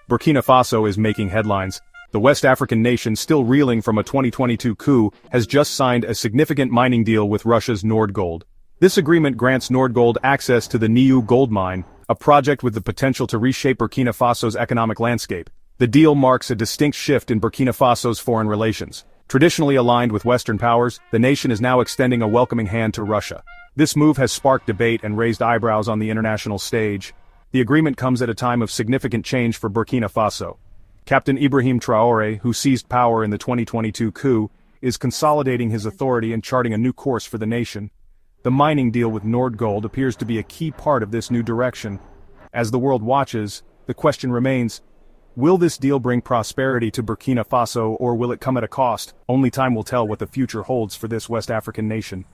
Burkina Faso is making headlines. The West African nation, still reeling from a 2022 coup, has just signed a significant mining deal with Russia's Nordgold. This agreement grants Nordgold access to the Niu gold mine, a project with the potential to reshape Burkina Faso's economic landscape. The deal marks a distinct shift in Burkina Faso's foreign relations. Traditionally aligned with Western powers, the nation is now extending a welcoming hand to Russia. This move has sparked debate and raised eyebrows on the international stage. The agreement comes at a time of significant change for Burkina Faso. Captain Ibrahim Troare, who seized power in the 2022 coup, is consolidating his authority and charting a new course for the nation. The mining deal with Nordgold appears to be a key part of this new direction. As the world watches, the question remains, will this deal bring prosperity to Burkina Faso, or will it come at a cost? Only time will tell what the future holds for this West African nation.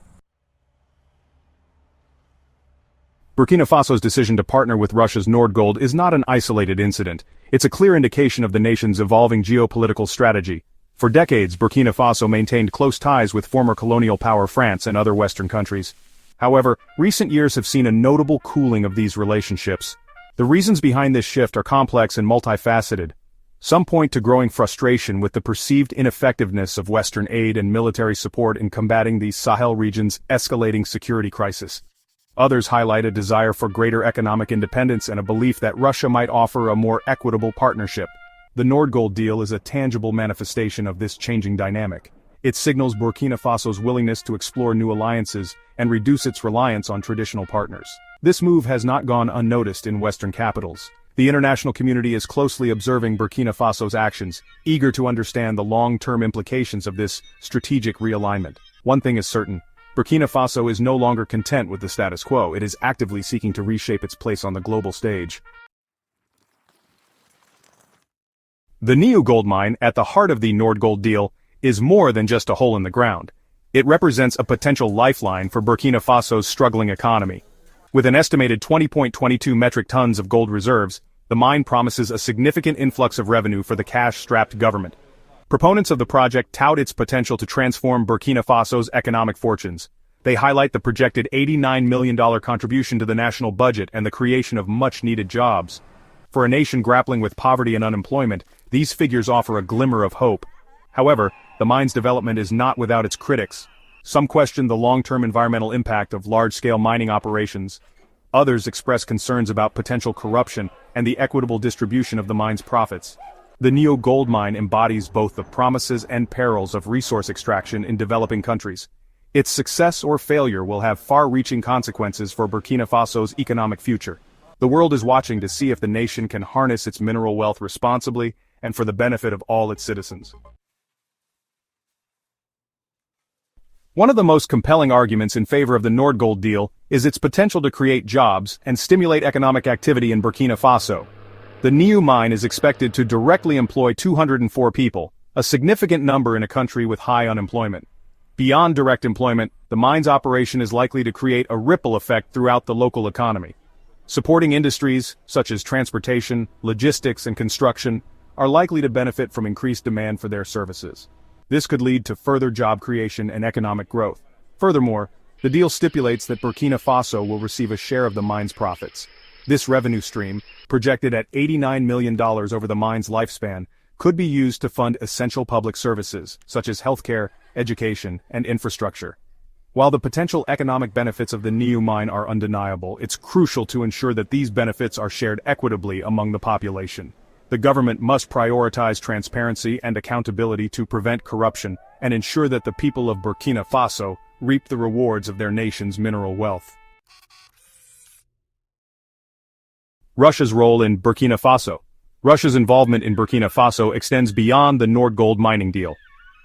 Burkina Faso's decision to partner with Russia's Nordgold is not an isolated incident. It's a clear indication of the nation's evolving geopolitical strategy. For decades, Burkina Faso maintained close ties with former colonial power France and other Western countries. However, recent years have seen a notable cooling of these relationships. The reasons behind this shift are complex and multifaceted. Some point to growing frustration with the perceived ineffectiveness of Western aid and military support in combating the Sahel region's escalating security crisis. Others highlight a desire for greater economic independence and a belief that Russia might offer a more equitable partnership. The Nordgold deal is a tangible manifestation of this changing dynamic. It signals Burkina Faso's willingness to explore new alliances and reduce its reliance on traditional partners. This move has not gone unnoticed in Western capitals. The international community is closely observing Burkina Faso's actions, eager to understand the long-term implications of this strategic realignment. One thing is certain. Burkina Faso is no longer content with the status quo. It is actively seeking to reshape its place on the global stage. The Niu gold mine, at the heart of the Nordgold deal, is more than just a hole in the ground. It represents a potential lifeline for Burkina Faso's struggling economy. With an estimated 20.22 metric tons of gold reserves, the mine promises a significant influx of revenue for the cash-strapped government. Proponents of the project tout its potential to transform Burkina Faso's economic fortunes. They highlight the projected $89 million contribution to the national budget and the creation of much-needed jobs. For a nation grappling with poverty and unemployment, these figures offer a glimmer of hope. However, the mine's development is not without its critics. Some question the long-term environmental impact of large-scale mining operations. Others express concerns about potential corruption and the equitable distribution of the mine's profits. The Niu gold mine embodies both the promises and perils of resource extraction in developing countries. Its success or failure will have far-reaching consequences for Burkina Faso's economic future. The world is watching to see if the nation can harness its mineral wealth responsibly and for the benefit of all its citizens. One of the most compelling arguments in favor of the Nordgold deal is its potential to create jobs and stimulate economic activity in Burkina Faso. The Niu mine is expected to directly employ 204 people, a significant number in a country with high unemployment. Beyond direct employment, the mine's operation is likely to create a ripple effect throughout the local economy. Supporting industries, such as transportation, logistics, and construction, are likely to benefit from increased demand for their services. This could lead to further job creation and economic growth. Furthermore, the deal stipulates that Burkina Faso will receive a share of the mine's profits. This revenue stream, projected at $89 million over the mine's lifespan, could be used to fund essential public services, such as healthcare, education, and infrastructure. While the potential economic benefits of the Niu mine are undeniable, it's crucial to ensure that these benefits are shared equitably among the population. The government must prioritize transparency and accountability to prevent corruption and ensure that the people of Burkina Faso reap the rewards of their nation's mineral wealth. Russia's role in Burkina Faso. Russia's involvement in Burkina Faso extends beyond the Nordgold mining deal.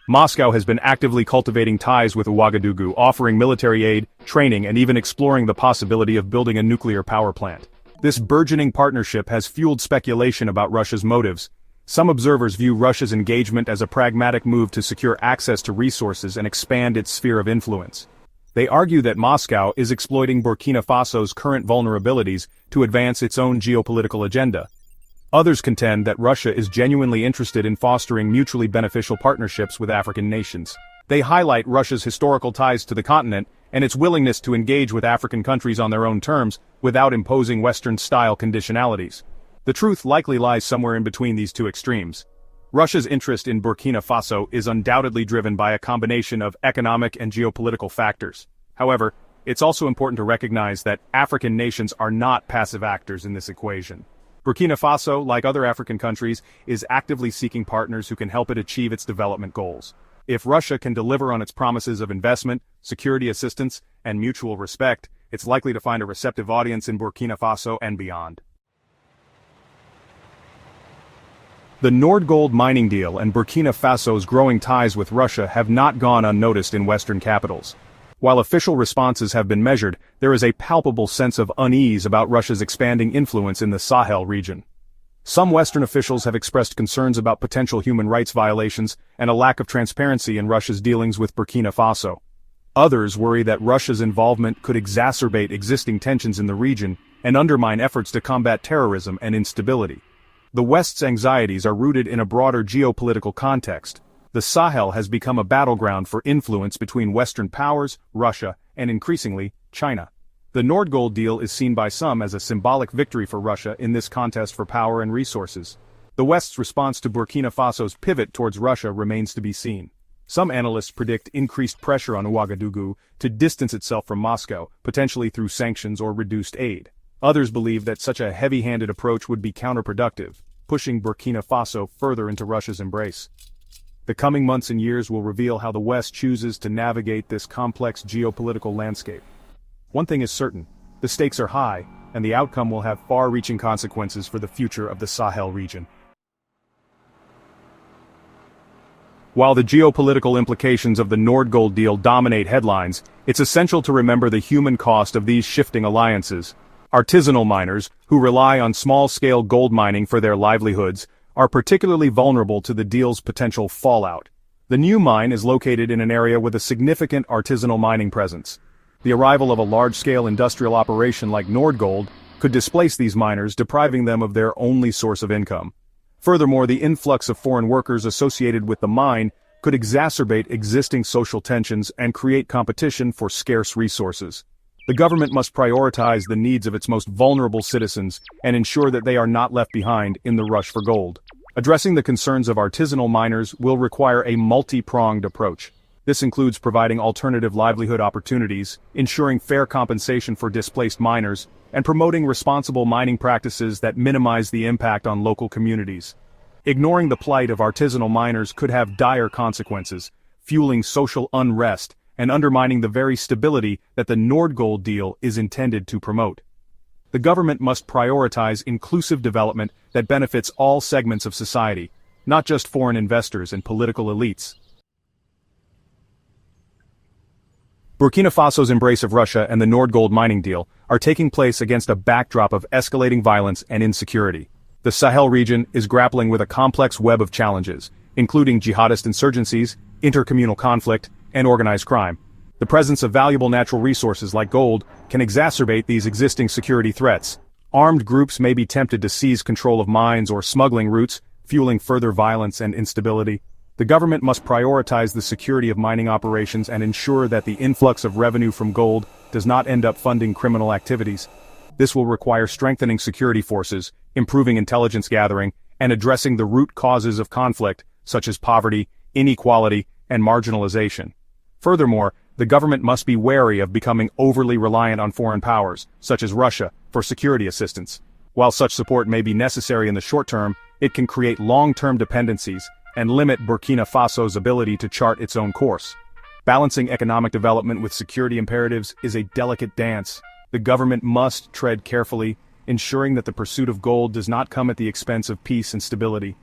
Moscow has been actively cultivating ties with Ouagadougou, offering military aid, training, and even exploring the possibility of building a nuclear power plant. This burgeoning partnership has fueled speculation about Russia's motives. Some observers view Russia's engagement as a pragmatic move to secure access to resources and expand its sphere of influence. They argue that Moscow is exploiting Burkina Faso's current vulnerabilities to advance its own geopolitical agenda. Others contend that Russia is genuinely interested in fostering mutually beneficial partnerships with African nations. They highlight Russia's historical ties to the continent and its willingness to engage with African countries on their own terms without imposing Western-style conditionalities. The truth likely lies somewhere in between these two extremes. Russia's interest in Burkina Faso is undoubtedly driven by a combination of economic and geopolitical factors. However, it's also important to recognize that African nations are not passive actors in this equation. Burkina Faso, like other African countries, is actively seeking partners who can help it achieve its development goals. If Russia can deliver on its promises of investment, security assistance, and mutual respect, it's likely to find a receptive audience in Burkina Faso and beyond. The Nordgold mining deal and Burkina Faso's growing ties with Russia have not gone unnoticed in Western capitals. While official responses have been measured, there is a palpable sense of unease about Russia's expanding influence in the Sahel region. Some Western officials have expressed concerns about potential human rights violations and a lack of transparency in Russia's dealings with Burkina Faso. Others worry that Russia's involvement could exacerbate existing tensions in the region and undermine efforts to combat terrorism and instability. The West's anxieties are rooted in a broader geopolitical context. The Sahel has become a battleground for influence between Western powers, Russia, and increasingly, China. The Nordgold deal is seen by some as a symbolic victory for Russia in this contest for power and resources. The West's response to Burkina Faso's pivot towards Russia remains to be seen. Some analysts predict increased pressure on Ouagadougou to distance itself from Moscow, potentially through sanctions or reduced aid. Others believe that such a heavy-handed approach would be counterproductive, pushing Burkina Faso further into Russia's embrace. The coming months and years will reveal how the West chooses to navigate this complex geopolitical landscape. One thing is certain, the stakes are high, and the outcome will have far-reaching consequences for the future of the Sahel region. While the geopolitical implications of the Nordgold deal dominate headlines, it's essential to remember the human cost of these shifting alliances. Artisanal miners, who rely on small-scale gold mining for their livelihoods, are particularly vulnerable to the deal's potential fallout. The new mine is located in an area with a significant artisanal mining presence. The arrival of a large-scale industrial operation like Nordgold could displace these miners, depriving them of their only source of income. Furthermore, the influx of foreign workers associated with the mine could exacerbate existing social tensions and create competition for scarce resources. The government must prioritize the needs of its most vulnerable citizens and ensure that they are not left behind in the rush for gold. Addressing the concerns of artisanal miners will require a multi-pronged approach. This includes providing alternative livelihood opportunities, ensuring fair compensation for displaced miners, and promoting responsible mining practices that minimize the impact on local communities. Ignoring the plight of artisanal miners could have dire consequences, fueling social unrest and undermining the very stability that the Nordgold deal is intended to promote. The government must prioritize inclusive development that benefits all segments of society, not just foreign investors and political elites. Burkina Faso's embrace of Russia and the Nordgold mining deal are taking place against a backdrop of escalating violence and insecurity. The Sahel region is grappling with a complex web of challenges, including jihadist insurgencies, intercommunal conflict, and organized crime. The presence of valuable natural resources like gold can exacerbate these existing security threats. Armed groups may be tempted to seize control of mines or smuggling routes, fueling further violence and instability. The government must prioritize the security of mining operations and ensure that the influx of revenue from gold does not end up funding criminal activities. This will require strengthening security forces, improving intelligence gathering, and addressing the root causes of conflict, such as poverty, inequality, and marginalization. Furthermore, the government must be wary of becoming overly reliant on foreign powers, such as Russia, for security assistance. While such support may be necessary in the short term, it can create long-term dependencies and limit Burkina Faso's ability to chart its own course. Balancing economic development with security imperatives is a delicate dance. The government must tread carefully, ensuring that the pursuit of gold does not come at the expense of peace and stability.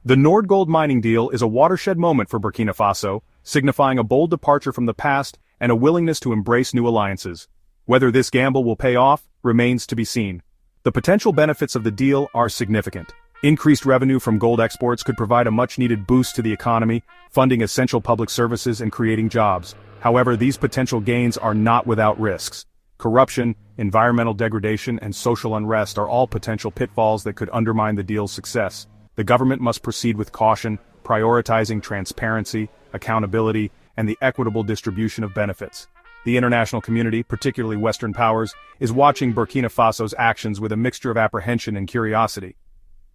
The Nordgold mining deal is a watershed moment for Burkina Faso, signifying a bold departure from the past and a willingness to embrace new alliances. Whether this gamble will pay off remains to be seen. The potential benefits of the deal are significant. Increased revenue from gold exports could provide a much-needed boost to the economy, funding essential public services and creating jobs. However, these potential gains are not without risks. Corruption, environmental degradation, and social unrest are all potential pitfalls that could undermine the deal's success. The government must proceed with caution, prioritizing transparency, accountability, and the equitable distribution of benefits. The international community, particularly Western powers, is watching Burkina Faso's actions with a mixture of apprehension and curiosity.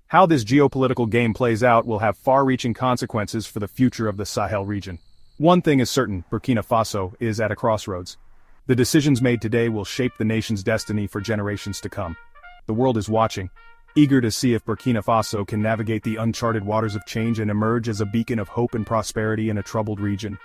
How this geopolitical game plays out will have far-reaching consequences for the future of the Sahel region. One thing is certain, Burkina Faso is at a crossroads. The decisions made today will shape the nation's destiny for generations to come. The world is watching, eager to see if Burkina Faso can navigate the uncharted waters of change and emerge as a beacon of hope and prosperity in a troubled region.